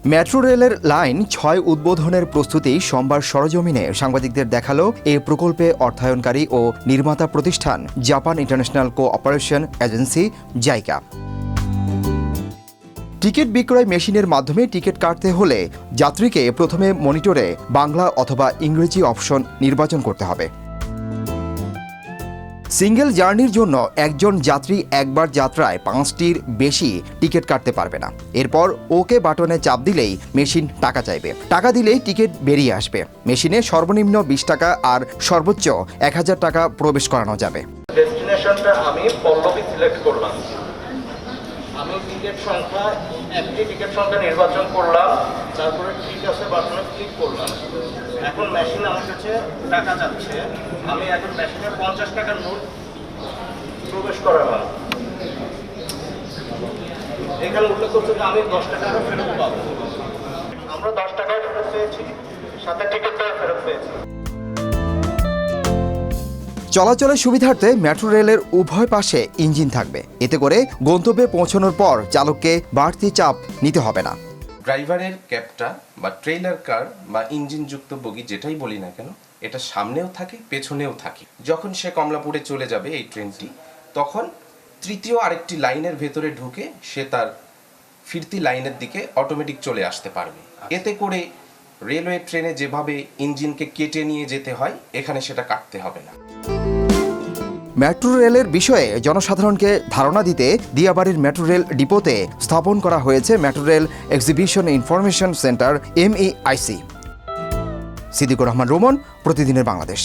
Metro রেলের line ৬ উদ্বোধনের প্রস্তুতি সোমবার সরেজমিনে সাংবাদিকদের দেখালো এ প্রকল্পে অর্থায়নকারী ও নির্মাতা প্রতিষ্ঠান Japan international cooperation agency JICA. Ticket বিক্রয় মেশিনের মাধ্যমে টিকিট কাটতে হলে যাত্রীকে প্রথমে মনিটরে বাংলা অথবা ইংরেজি অপশন নির্বাচন করতে হবে। সিঙ্গেল জার্নির জন্য একজন যাত্রী একবার যাত্রায় ৫টির বেশি টিকিট কাটতে পারবে না। এরপর ওকে বাটনে চাপ দিলেই মেশিন টাকা চাইবে। টাকা দিলেই টিকিট বেরিয়ে আসবে। মেশিনে সর্বনিম্ন ২০ টাকা আর সর্বোচ্চ ১,০০০ টাকা প্রবেশ করানো যাবে। ডেস্টিনেশনটা আমি পল্লবী সিলেক্ট করলাম। আমি টিকিট সংখ্যা একটি টিকিট সংখ্যা নির্বাচন করলাম, তারপরে ঠিক আছে বাটনে ক্লিক করলাম। এখন মেশিন আমার কাছে টাকা যাচ্ছে। আমি এখন মেশিনে ৫০ টাকার নোট প্রবেশ করালাম। এখানে উল্লেখ করছে যে আমি ১০ টাকা ফেরত পাবো। আমরা ১০ টাকায় ফেরত পেয়েছি, সাথে টিকিটটাও ফেরত পেয়েছি। চলাচলের সুবিধার্থে মেট্রো রেলের উভয় পাশে ইঞ্জিন থাকবে। এতে করে গন্তব্যে পৌঁছানোর পর চালককে বাড়তি চাপ নিতে হবে না। ড্রাইভারের ক্যাবটা বা ট্রেলার কার বা ইঞ্জিনযুক্ত বগি যেটাই বলি না কেন, এটা সামনেও থাকে পেছনেও থাকে। যখন সে কমলাপুরে চলে যাবে এই ট্রেনটি, তখন তৃতীয় আরেকটি লাইনের ভেতরে ঢুকে সে তার ফিরতি লাইনের দিকে অটোমেটিক চলে আসতে পারবে। এতে করে রেলওয়ে ট্রেনে যেভাবে ইঞ্জিনকে কেটে নিয়ে যেতে হয়, এখানে সেটা কাটতে হবে না। মেট্রো রেলের বিষয়ে জনসাধারণকে ধারণা দিতে দিয়াবাড়ির মেট্রো রেল ডিপোতে স্থাপন করা হয়েছে metro rail exhibition information centre MEIC। Siddiqur Rahman Romon, প্রতিদিনের বাংলাদেশ।